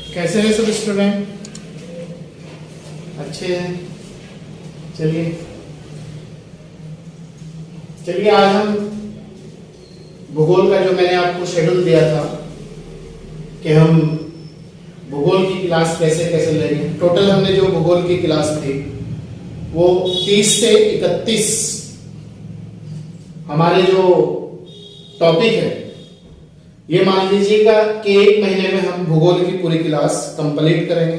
कैसे हैं सब स्टूडेंट? अच्छे हैं। चलिए आज हम भूगोल का जो मैंने आपको शेड्यूल दिया था कि हम भूगोल की क्लास कैसे कैसे लेंगे। टोटल हमने जो भूगोल की क्लास थी वो 30 से 31 हमारे जो टॉपिक है, ये मान लीजिएगा कि एक महीने में हम भूगोल की पूरी क्लास कंप्लीट करेंगे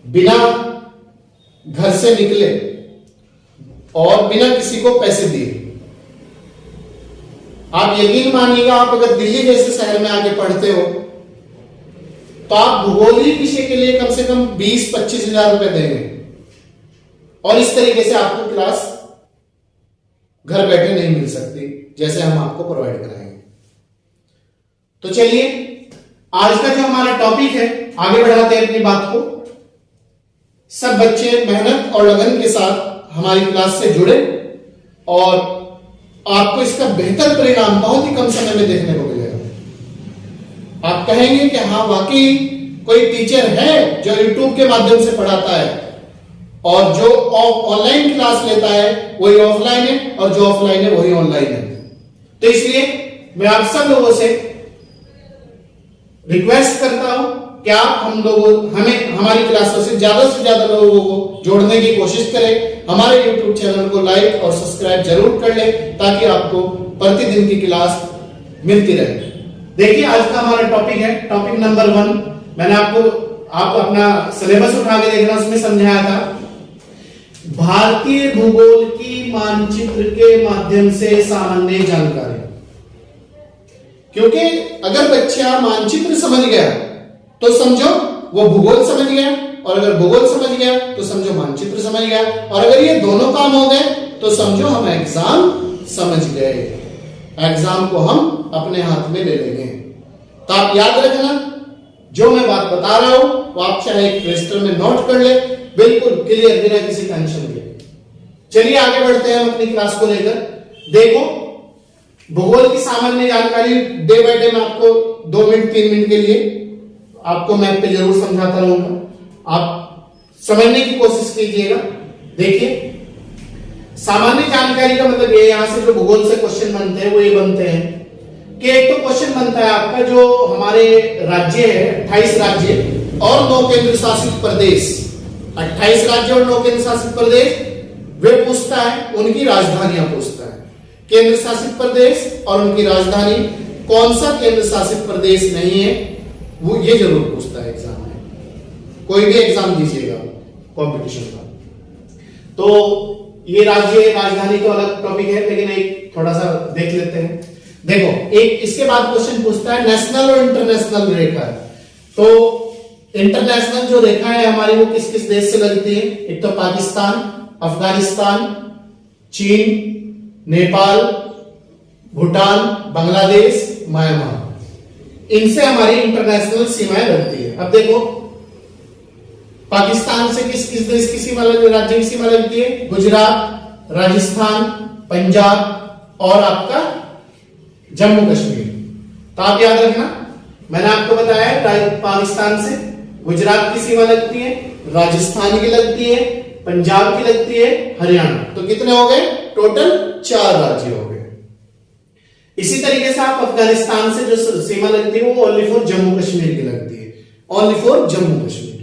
बिना घर से निकले और बिना किसी को पैसे दिए। आप यकीन मानिएगा, आप अगर दिल्ली जैसे शहर में आके पढ़ते हो तो आप भूगोल ही विषय के लिए कम से कम 20-25 हजार रुपए देंगे और इस तरीके से आपको क्लास घर बैठे नहीं मिल सकती जैसे हम आपको प्रोवाइड कराएंगे। तो चलिए आज का जो हमारा टॉपिक है, आगे बढ़ाते हैं अपनी बात को। सब बच्चे मेहनत और लगन के साथ हमारी क्लास से जुड़े और आपको इसका बेहतर परिणाम बहुत ही कम समय में देखने को मिलेगा। आप कहेंगे कि हाँ वाकई कोई टीचर है जो यूट्यूब के माध्यम से पढ़ाता है और जो ऑनलाइन क्लास लेता है वही ऑफलाइन है और जो ऑफलाइन है वही ऑनलाइन है। तो इसलिए मैं आप सब लोगों से रिक्वेस्ट करता हूं कि आप हमारी क्लासों से ज्यादा लोगों को जोड़ने की कोशिश करें। हमारे YouTube चैनल को लाइक और सब्सक्राइब जरूर कर लें ताकि आपको प्रतिदिन की क्लास मिलती रहे। देखिए आज का हमारा टॉपिक है, टॉपिक नंबर 1। मैंने आप अपना सिलेबस उठा के देखना, उसमें समझाया था भारतीय भूगोल की मानचित्र के माध्यम से सामान्य जानकारी। क्योंकि अगर बच्चा मानचित्र समझ गया तो समझो वो भूगोल समझ गया, और अगर भूगोल समझ गया तो समझो मानचित्र समझ गया, और अगर ये दोनों काम हो गए तो समझो हम एग्जाम समझ गए। एग्जाम को हम अपने हाथ में ले लेंगे। तो आप याद रखना, जो मैं बात बता रहा हूं वो आप चाहे एक रजिस्टर में नोट कर ले, बिल्कुल क्लियर, बिना किसी टेंशन के। चलिए आगे बढ़ते हैं हम अपनी क्लास को लेकर। देखो भूगोल की सामान्य जानकारी डे बाय डे मैं आपको 2 मिनट 3 मिनट के लिए आपको मैप पे जरूर समझाता रहूंगा। आप समझने की कोशिश कीजिएगा। देखिए सामान्य जानकारी का मतलब ये, यहां से जो भूगोल से क्वेश्चन बनते हैं वो ये बनते हैं कि एक तो क्वेश्चन बनता है आपका जो हमारे राज्य है 28 राज्य और 9 केंद्र शासित प्रदेश। 28 राज्य और 9 केंद्र शासित प्रदेश वे पूछता है, उनकी राजधानियां पूछता है। केंद्र शासित प्रदेश और उनकी राजधानी, कौन सा केंद्र शासित प्रदेश नहीं है वो ये जरूर पूछता है एग्जाम में। कोई भी एग्जाम दीजिएगा कंपटीशन का। तो ये राज्य राजधानी तो अलग टॉपिक है, लेकिन एक थोड़ा सा देख लेते हैं। देखो एक इसके बाद क्वेश्चन पूछता है नेशनल और इंटरनेशनल रेखा। तो इंटरनेशनल जो रेखा है हमारी वो किस किस देश से लगती है? एक तो पाकिस्तान, अफगानिस्तान, चीन, नेपाल, भूटान, बांग्लादेश, म्यांमार, इनसे हमारी इंटरनेशनल सीमाएं लगती है। अब देखो पाकिस्तान से किस किस देश की सीमा राज्य की सीमा लगती है? गुजरात, राजस्थान, पंजाब और आपका जम्मू कश्मीर। तो आप याद रखना, मैंने आपको बताया पाकिस्तान से गुजरात की सीमा लगती है, राजस्थान की लगती है, पंजाब की लगती है, हरियाणा। तो कितने हो गए? टोटल 4 राज्य हो गए। इसी तरीके से आप अफगानिस्तान से जो सीमा लगती है वो ओनली फॉर जम्मू कश्मीर की लगती है, ओनली फॉर जम्मू कश्मीर।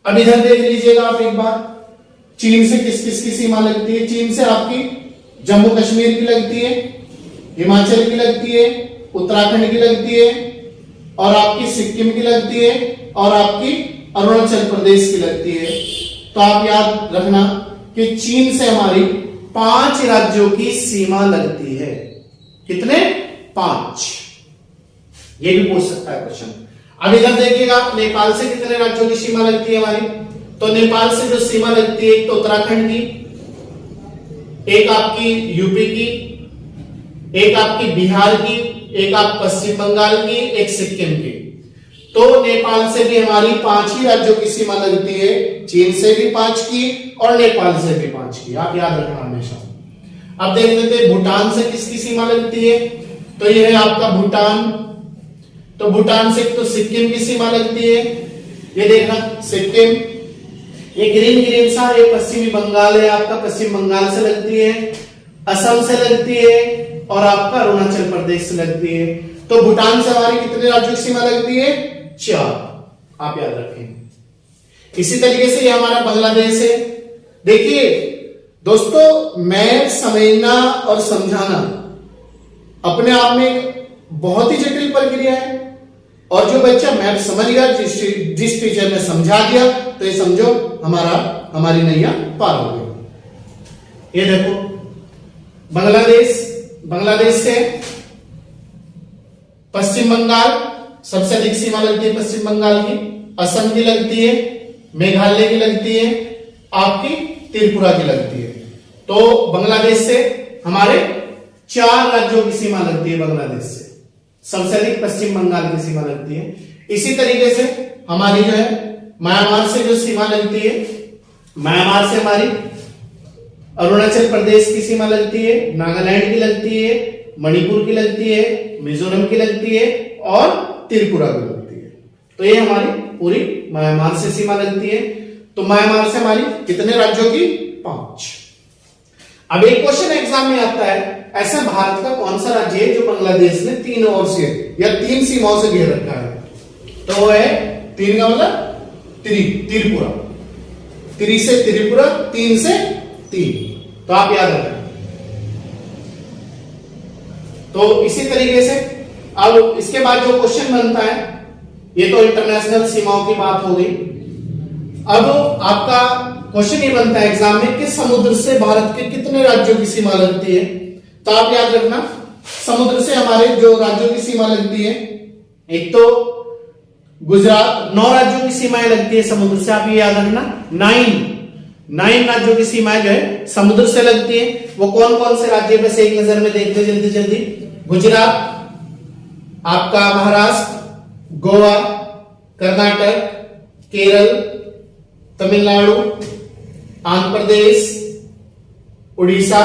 अब इधर देख लीजिएगा आप एक बार, चीन से किस किस की सीमा लगती है? चीन से आपकी जम्मू कश्मीर की लगती है, हिमाचल की लगती है, उत्तराखंड की लगती है, और आपकी सिक्किम की लगती है, और आपकी अरुणाचल प्रदेश की लगती है। तो आप याद रखना कि चीन से हमारी 5 राज्यों की सीमा लगती है। कितने? 5। ये भी पूछ सकता है क्वेश्चन। अब इधर देखिएगा नेपाल से कितने राज्यों की सीमा लगती है हमारी? तो नेपाल से जो सीमा लगती है, एक तो उत्तराखंड की, एक आपकी यूपी की, एक आपकी बिहार की, एक आप पश्चिम बंगाल की, एक सिक्किम की। तो नेपाल से भी हमारी 5 ही राज्यों की सीमा लगती है, चीन से भी 5 की और नेपाल से भी 5 की। आप याद रखना हमेशा। अब देख लेते हैं भूटान से किसकी सीमा लगती है। तो ये है आपका भूटान, तो भूटान से तो सिक्किम की सीमा लगती है, ये देखना सिक्किम। ये ग्रीन ग्रीन सा ये पश्चिमी बंगाल है आपका, पश्चिम बंगाल से लगती है, असम से लगती है और आपका अरुणाचल प्रदेश से लगती है। तो भूटान से हमारी कितने राज्यों की सीमा लगती है? 4, आप याद रखें। इसी तरीके से ये हमारा बांग्लादेश है। देखिए दोस्तों, मैप समझना और समझाना अपने आप में एक बहुत ही जटिल प्रक्रिया है, और जो बच्चा मैप समझ गया, जिस टीचर ने समझा दिया, तो ये समझो हमारी नैया पार हो गई। ये देखो बांग्लादेश से पश्चिम बंगाल सबसे अधिक सीमा लगती है, पश्चिम बंगाल की, असम की लगती है, मेघालय की लगती है, आपकी त्रिपुरा की लगती है। तो बांग्लादेश से हमारे 4 राज्यों की सीमा लगती है, बांग्लादेश से सबसे अधिक पश्चिम बंगाल की सीमा लगती है। इसी तरीके से हमारी जो है म्यांमार से जो सीमा लगती है, म्यांमार से हमारी अरुणाचल प्रदेश की सीमा लगती है, नागालैंड की लगती है, मणिपुर की लगती है, मिजोरम की लगती है और त्रिपुरा की लगती है। तो ये हमारी पूरी म्यांमार से सीमा लगती है। तो म्यांमार से हमारी कितने राज्यों की? 5। अब एक क्वेश्चन एग्जाम में आता है, ऐसा भारत का कौन सा राज्य है जो बांग्लादेश ने 3 ओर से या 3 सीमाओं से घेर रखा है? तो वो है 3 का मतलब त्रिपुरा, 3 से त्रिपुरा, 3 से 3। तो आप याद रखें। तो इसी तरीके से अब इसके बाद जो क्वेश्चन बनता है, ये तो इंटरनेशनल सीमाओं की बात हो गई। अब आपका क्वेश्चन ये बनता है एग्जाम में कि समुद्र से भारत के कितने राज्यों की सीमा लगती है? तो आप याद रखना, समुद्र से हमारे जो राज्यों की सीमा लगती है, एक तो गुजरात, 9 राज्यों की सीमाएं लगती है समुद्र से, आप ये याद रखना। 9 राज्यों की सीमाएं जो है समुद्र से लगती है। वो कौन कौन से राज्य? बस एक नजर में देखते जल्दी जल्दी। गुजरात, आपका महाराष्ट्र, गोवा, कर्नाटक, केरल, तमिलनाडु, आंध्र प्रदेश, उड़ीसा,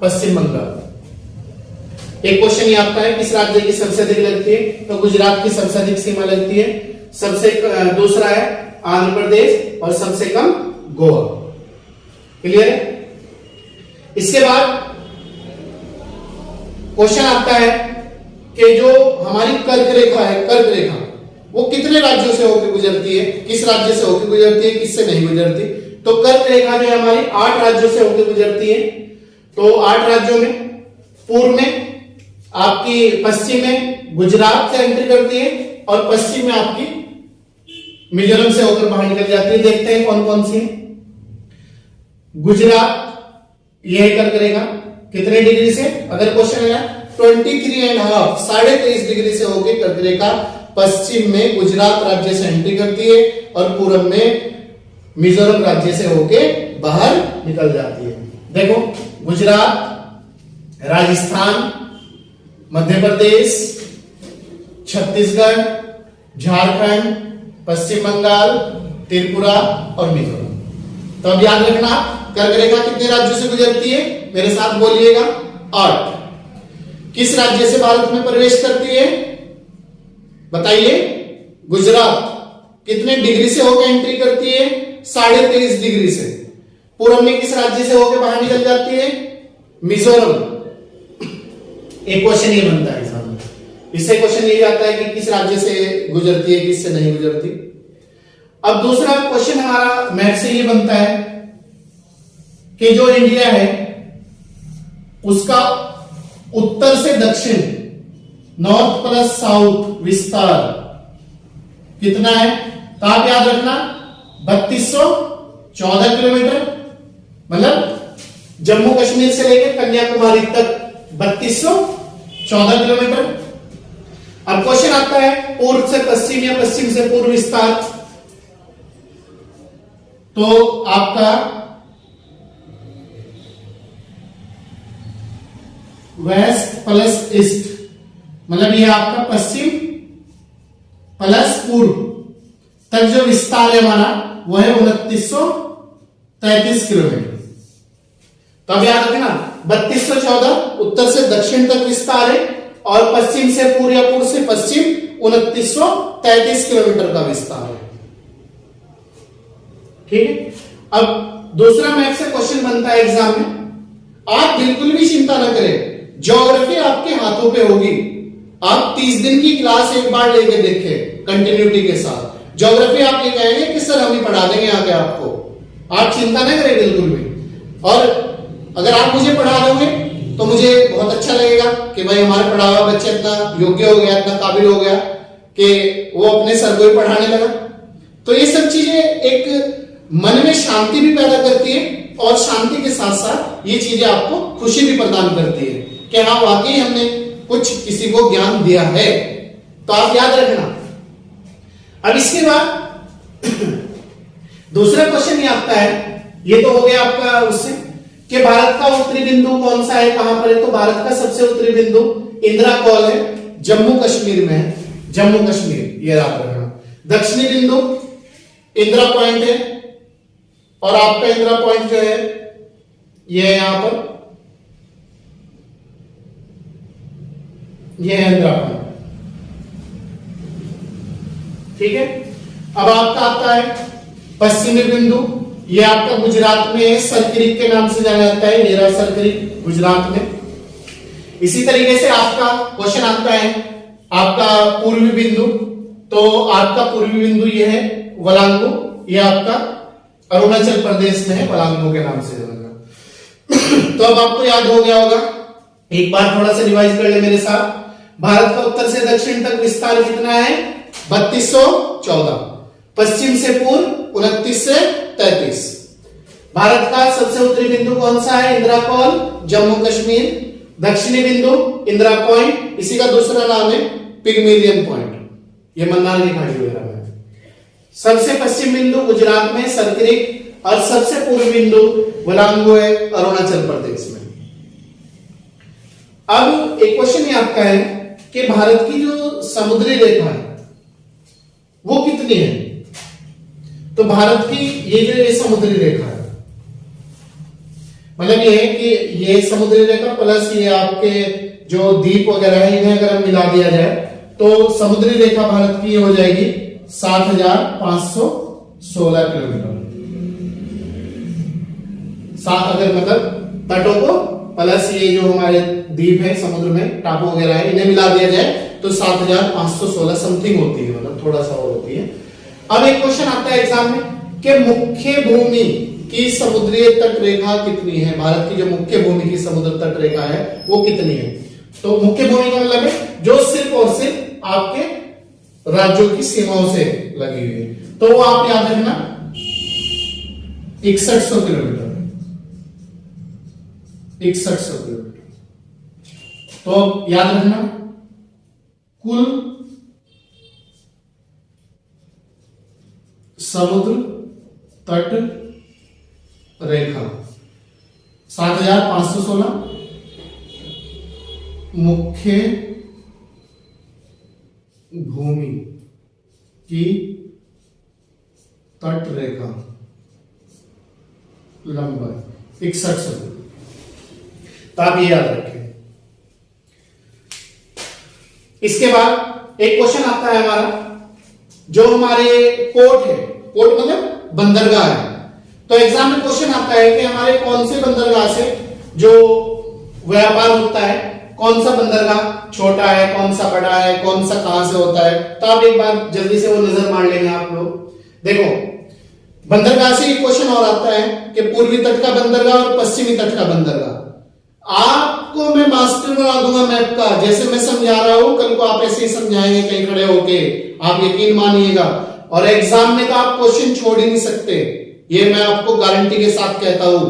पश्चिम बंगाल। एक क्वेश्चन ये आता है किस राज्य की सबसे अधिक लगती है? तो गुजरात की सबसे अधिक सीमा लगती है, सबसे दूसरा है आंध्र प्रदेश और सबसे कम गोवा। क्लियर है? इसके बाद क्वेश्चन आता है कि जो हमारी कर्क रेखा है, कर्क रेखा वो कितने राज्यों से होकर गुजरती है? किस राज्य से होकर गुजरती है, किससे नहीं गुजरती? तो कर्क रेखा जो है हमारी 8 राज्यों से होकर गुजरती है। तो 8 राज्यों में पूर्व में आपकी, पश्चिम में गुजरात से एंट्री करती है और पश्चिम में आपकी मिजोरम से होकर बाहर निकल जाती है। देखते हैं कौन कौन सी है। गुजरात, यह कर्क रेखा कितने डिग्री से? अगर क्वेश्चन है 23.5, 23.5 डिग्री से होकर कर्क रेखा पश्चिम में गुजरात राज्य से एंट्री करती है और पूर्व में मिजोरम राज्य से होकर बाहर निकल जाती है। देखो गुजरात, राजस्थान, मध्य प्रदेश, छत्तीसगढ़, झारखंड, पश्चिम बंगाल, त्रिपुरा और मिजोरम। तो अब याद रखना, कर्क रेखा कितने राज्यों से गुजरती है? मेरे साथ बोलिएगा, 8। किस राज्य से भारत में प्रवेश करती है? बताइए। गुजरात कितने डिग्री से होकर एंट्री करती है? 23.5 डिग्री से। पूर्व में किस राज्य से होकर बाहर निकल जाती है? मिजोरम। एक क्वेश्चन ये बनता है एग्जाम में, इससे क्वेश्चन ये आता है कि किस राज्य से गुजरती है, किससे नहीं गुजरती। अब दूसरा क्वेश्चन हमारा मैथ से ये बनता है कि जो इंडिया है उसका उत्तर से दक्षिण, नॉर्थ प्लस साउथ विस्तार कितना है? तो आप याद रखना 3214 किलोमीटर, मतलब जम्मू कश्मीर से लेकर कन्याकुमारी तक 3214 किलोमीटर। अब क्वेश्चन आता है पूर्व से पश्चिम या पश्चिम से पूर्व विस्तार। तो आपका वेस्ट प्लस ईस्ट, मतलब ये आपका पश्चिम प्लस पूर्व तक जो विस्तार है हमारा वो है 2933 किलोमीटर। तो अब याद रखना 3214 उत्तर से दक्षिण तक विस्तार है और पश्चिम से पूर्व या पूर्व से पश्चिम 2933 किलोमीटर का विस्तार है। ठीक है। अब दूसरा मैथ से क्वेश्चन बनता है एग्जाम में, आप बिल्कुल भी चिंता ना करें, ज्योग्राफी आपके हाथों पे होगी। आप 30 दिन की क्लास एक बार लेके देखें कंटिन्यूटी के साथ, ज्योग्राफी आप ये कहेंगे कि सर हम ही पढ़ा देंगे आगे आपको, आप चिंता ना करें बिल्कुल भी। और अगर आप मुझे पढ़ा दोगे तो मुझे बहुत अच्छा लगेगा कि भाई हमारे पढ़ा हुआ बच्चा इतना योग्य हो गया, इतना काबिल हो गया कि वो अपने सर को ही पढ़ाने लगा। तो ये सब चीजें एक मन में शांति भी पैदा करती है और शांति के साथ साथ ये चीजें आपको खुशी भी प्रदान करती है कि हाँ वाकई हमने कुछ किसी को ज्ञान दिया है। तो आप याद रखना। अब इसके बाद दूसरा क्वेश्चन ये आता है, ये तो हो गया आपका उससे कि भारत का उत्तरी बिंदु कौन सा है, कहां पर है। तो भारत का सबसे उत्तरी बिंदु इंदिरा कॉल है, जम्मू कश्मीर में है, जम्मू कश्मीर, ये याद रखना। दक्षिणी बिंदु इंदिरा पॉइंट है और आपका इंदिरा पॉइंट जो है ये है यहां पर, ये है इंदिरा पॉइंट। ठीक है। अब आपका आता है पश्चिमी बिंदु, ये आपका गुजरात में है, सरक्रीक के नाम से जाना जाता है, नेरा सरक्रीक गुजरात में। इसी तरीके से आपका क्वेश्चन आता है आपका पूर्वी बिंदु, तो आपका पूर्वी बिंदु ये है वलांगो, ये आपका अरुणाचल प्रदेश में है, वलांगो के नाम से जाना। तो अब आपको याद हो गया होगा, एक बार थोड़ा सा रिवाइज कर ले मेरे साथ। भारत का उत्तर से दक्षिण तक विस्तार कितना है 3214, पश्चिम से पूर्व 29 से 33। भारत का सबसे उत्तरी बिंदु कौन सा है, इंदिरा कॉल, जम्मू कश्मीर। दक्षिणी बिंदु इंदिरा पॉइंट, इसी का दूसरा नाम है पिगमेलियन पॉइंट, ये मन्नार की खाड़ी वगैरह में। सबसे पश्चिम बिंदु गुजरात में सरक्रीक और सबसे पूर्व बिंदु वलांगो है, अरुणाचल प्रदेश में। अब एक क्वेश्चन ये आपका है कि भारत की जो समुद्री रेखा है वो कितनी है। तो भारत की ये जो ये समुद्री रेखा है, मतलब ये है कि ये समुद्री रेखा प्लस ये आपके जो द्वीप वगैरह है इन्हें अगर हम मिला दिया जाए तो समुद्री रेखा भारत की हो जाएगी 7516 किलोमीटर। अगर मतलब तटों को प्लस ये जो हमारे द्वीप है समुद्र में टापू वगैरह है इन्हें मिला दिया जाए तो 7516 समथिंग होती है, मतलब थोड़ा सा और होती है। अब एक क्वेश्चन आता है एग्जाम में कि मुख्य भूमि की समुद्रीय तट रेखा कितनी है, भारत की जो मुख्य भूमि की समुद्र तट रेखा है वो कितनी है। तो मुख्य भूमि का मतलब है जो सिर्फ और सिर्फ आपके राज्यों की सीमाओं से लगी हुई है, तो वो आप याद रखना 6100 किलोमीटर, 6100 किलोमीटर। तो याद रखना कुल समुद्र तट रेखा 7516, मुख्य भूमि की तट रेखा लंबाई 6100। तो आप ये याद रखें। इसके बाद एक क्वेश्चन आता है हमारा जो हमारे पोर्ट है, पोर्ट मतलब बंदरगाह है। तो एग्जाम में क्वेश्चन आता है कि हमारे कौन से बंदरगाह से जो व्यापार होता है, कौन सा बंदरगाह छोटा है, कौन सा बड़ा है, कौन सा कहां से होता है। तो आप एक बार जल्दी से वो नजर मार लेंगे आप लोग। देखो बंदरगाह से एक क्वेश्चन और आता है कि पूर्वी तट का बंदरगाह और पश्चिमी तट का बंदरगाह। आपको मैं मास्टर बना दूंगा मैप का, जैसे मैं समझा रहा हूं कल को आप ऐसे ही समझाएंगे कहीं खड़े होके, आप यकीन मानिएगा। और एग्जाम में तो आप क्वेश्चन छोड़ ही नहीं सकते, ये मैं आपको गारंटी के साथ कहता हूं।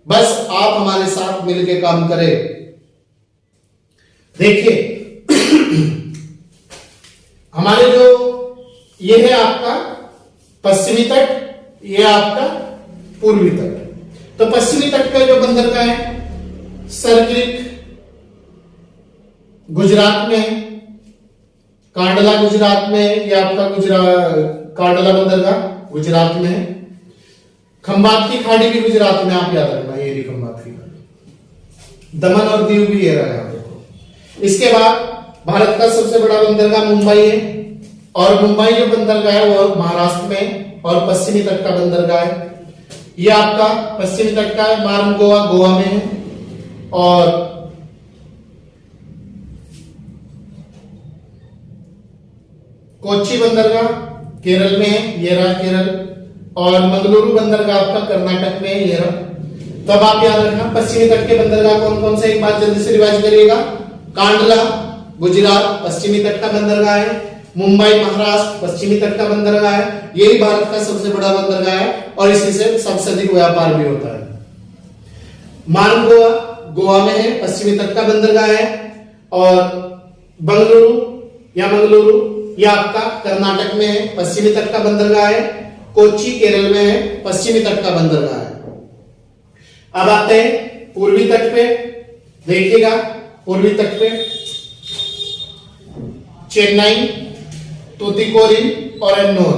बस आप हमारे साथ मिलकर काम करें। देखिए हमारे जो ये है आपका पश्चिमी तट, ये आपका पूर्वी तट। तो पश्चिमी तट का जो बंदरगाह है सरक्रीक गुजरात में, कांडला गुजरात में, ये आपका कांडला बंदरगाह गुजरात में है। खंबात की खाड़ी भी गुजरात में, आप याद रखना ये भी खंबात की खाड़ी। दमन और दीव भी ये रहा है। इसके बाद भारत का सबसे बड़ा बंदरगाह मुंबई है, और मुंबई जो बंदरगाह है वो महाराष्ट्र में है, और पश्चिमी तट का बंदरगाह है। ये आपका पश्चिमी तट का है, मार्म गोवा में है, और कोच्चि बंदरगाह केरल में है, ये रहा केरल, और मंगलुरु बंदरगाह आपका कर्नाटक में है, ये रहा। तब आप याद रखना पश्चिमी तट के बंदरगाह कौन कौन से, एक बार जल्दी से रिवाइज करिएगा। कांडला गुजरात पश्चिमी तट का बंदरगाह है, मुंबई महाराष्ट्र पश्चिमी तट का बंदरगाह है, यही भारत का सबसे बड़ा बंदरगाह है, और इसी से सबसे अधिक व्यापार भी होता है। मार्म गोवा में है, पश्चिमी तट का बंदरगाह है, और मंगलुरु ये आपका कर्नाटक में है, पश्चिमी तट का बंदरगाह है। कोच्चि केरल में है, पश्चिमी तट का बंदरगाह है। अब आते हैं पूर्वी तट पे, देखिएगा पूर्वी तट पे चेन्नई, तूतीकोरिन और एन्नोर,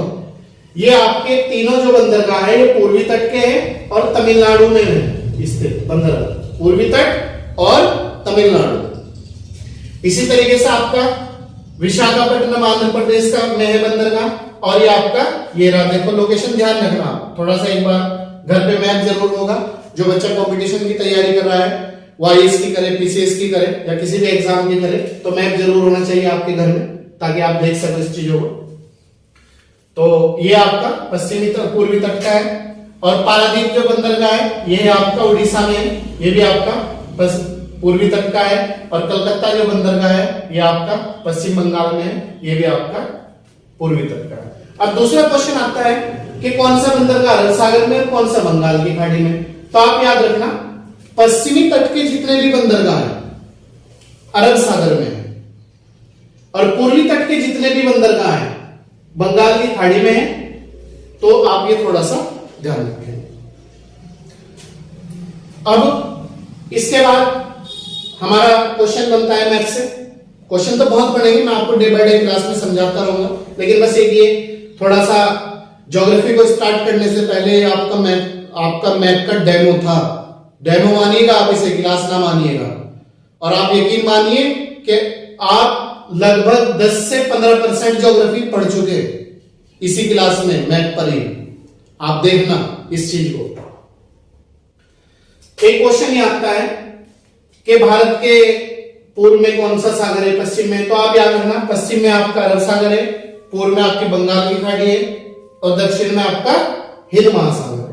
ये आपके तीनों जो बंदरगाह है ये पूर्वी तट के हैं और तमिलनाडु में है स्थित बंदरगाह, पूर्वी तट और तमिलनाडु। इसी तरीके से आपका विशाखापट्टनम आंध्र प्रदेश का में है बंदरगाह, और ये आपका ये रहा, देखो लोकेशन ध्यान रखना, थोड़ा सा एक बार घर पे मैप जरूर होगा। जो बच्चा कंपटीशन की तैयारी कर रहा है, वाईएएस की करे, पीसीएस की करे, या किसी भी एग्जाम की करे, तो मैप जरूर होना चाहिए आपके घर में, ताकि आप देख सको इस चीजों को। तो ये आपका पश्चिमी तट पूर्वी तट का है, और पारादीप जो बंदरगाह है ये आपका उड़ीसा में है, ये भी आपका पूर्वी तट का है, और कलकत्ता जो बंदरगाह है ये आपका पश्चिम बंगाल में है, ये भी आपका पूर्वी तट का है। अब दूसरा क्वेश्चन आता है कि कौन सा बंदरगाह अरब सागर में और कौन सा बंगाल की खाड़ी में। तो आप याद रखना पश्चिमी तट के जितने भी बंदरगाह हैं अरब सागर में है, और पूर्वी तट के जितने भी बंदरगाह हैं बंगाल की खाड़ी में है। तो आप ये थोड़ा सा ध्यान रखें। अब इसके बाद हमारा क्वेश्चन बनता है मैथ से। क्वेश्चन तो बहुत बनेंगे, मैं आपको डे बाय डे क्लास में समझाता रहूंगा, लेकिन बस एक ये थोड़ा सा ज्योग्राफी को स्टार्ट करने से पहले आपका मैथ का डेमो था। डेमो मानिएगा आप, इसे क्लास ना मानिएगा, और आप यकीन मानिए कि आप लगभग 10 से 15% ज्योग्राफी पढ़ चुके इसी क्लास में मैथ पर ही। आप देखना इस चीज को। एक क्वेश्चन ये आता है कि भारत के पूर्व में कौन सा सागर है, पश्चिम में। तो आप याद रखना पश्चिम में आपका अरब सागर है, पूर्व में आपकी बंगाल की खाड़ी है, और दक्षिण में आपका हिंद महासागर है।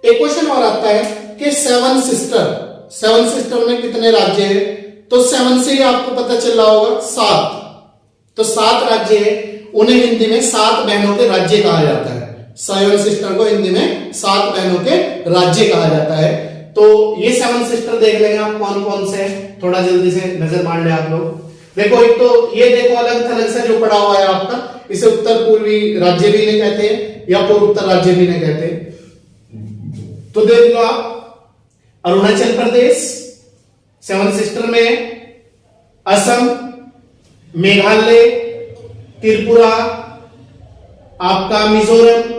एक क्वेश्चन और आता है कि सेवन सिस्टर में कितने राज्य हैं। तो 7 से ही आपको पता चल रहा होगा 7। तो 7 राज्य है, उन्हें हिंदी में 7 बहनों के राज्य कहा जाता है। 7 सिस्टर को हिंदी में 7 बहनों के राज्य कहा जाता है। तो ये 7 सिस्टर देख लेंगे आप कौन कौन से हैं, थोड़ा जल्दी से नजर मार ले आप लोग। देखो एक तो ये देखो अलग थलग से जो पड़ा हुआ है आपका, इसे उत्तर पूर्वी राज्य भी नहीं कहते हैं या पूर्व उत्तर राज्य भी नहीं कहते। तो देख लो आप, अरुणाचल प्रदेश 7 सिस्टर में, असम, मेघालय, त्रिपुरा, आपका मिजोरम,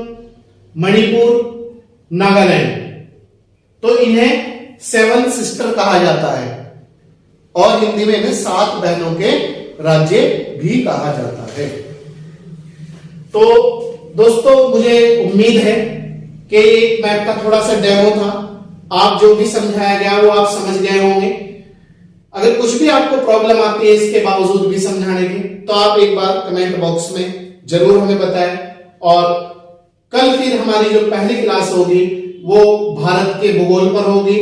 मणिपुर, नागालैंड। तो इन्हें 7 सिस्टर कहा जाता है, और हिंदी में इन्हें 7 बहनों के राज्य भी कहा जाता है। तो दोस्तों मुझे उम्मीद है कि एक मैथ का थोड़ा सा डेमो था, आप जो भी समझाया गया वो आप समझ गए होंगे। अगर कुछ भी आपको प्रॉब्लम आती है इसके बावजूद भी समझाने की, तो आप एक बार कमेंट बॉक्स में जरूर हमें बताएं। और कल फिर हमारी जो पहली क्लास होगी वो भारत के भूगोल पर होगी,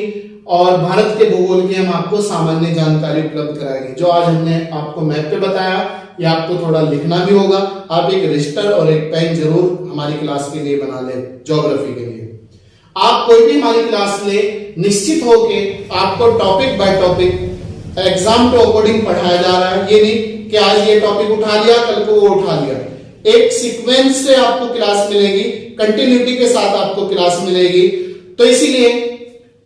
और भारत के भूगोल की हम आपको सामान्य जानकारी उपलब्ध कराएंगे। जो आज हमने आपको मैप पे बताया, ये आपको थोड़ा लिखना भी होगा। आप एक रजिस्टर और एक पेन जरूर हमारी क्लास के लिए बना लें, ज्योग्राफी के लिए। आप कोई भी हमारी क्लास ले, निश्चित हो के आपको टॉपिक बाय टॉपिक एग्जाम के अकॉर्डिंग पढ़ाया जा रहा है। ये नहीं कि आज ये टॉपिक उठा लिया कल को वो उठा लिया। एक सीक्वेंस से आपको क्लास मिलेगी, कंटिन्यूटी के साथ आपको क्लास मिलेगी। तो इसीलिए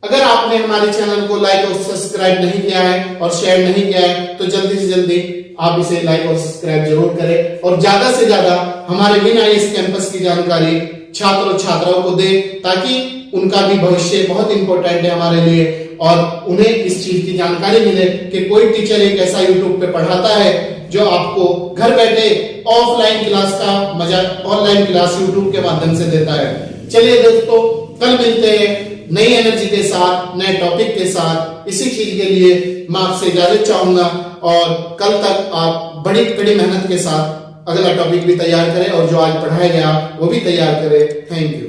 अगर आपने हमारे चैनल को लाइक और सब्सक्राइब नहीं किया है और शेयर नहीं किया है, तो जल्दी से जल्दी आप इसे लाइक और सब्सक्राइब जरूर करें, और ज्यादा से ज्यादा हमारे विन आईएएस कैंपस की जानकारी छात्र और छात्राओं को दें, ताकि उनका भी भविष्य बहुत इंपॉर्टेंट है हमारे लिए। और उन्हें इस चीज की जानकारी मिले कि कोई टीचर एक ऐसा यूट्यूब पे पढ़ाता है जो आपको घर बैठे ऑफलाइन क्लास का मजा ऑनलाइन क्लास यूट्यूब के माध्यम से देता है। चलिए दोस्तों, कल मिलते हैं नई एनर्जी के साथ, नए टॉपिक के साथ। इसी चीज के लिए मैं आपसे इजाजत चाहूंगा और कल तक आप बड़ी कड़ी मेहनत के साथ अगला टॉपिक भी तैयार करें और जो आज पढ़ाया गया वो भी तैयार करें। Thank you.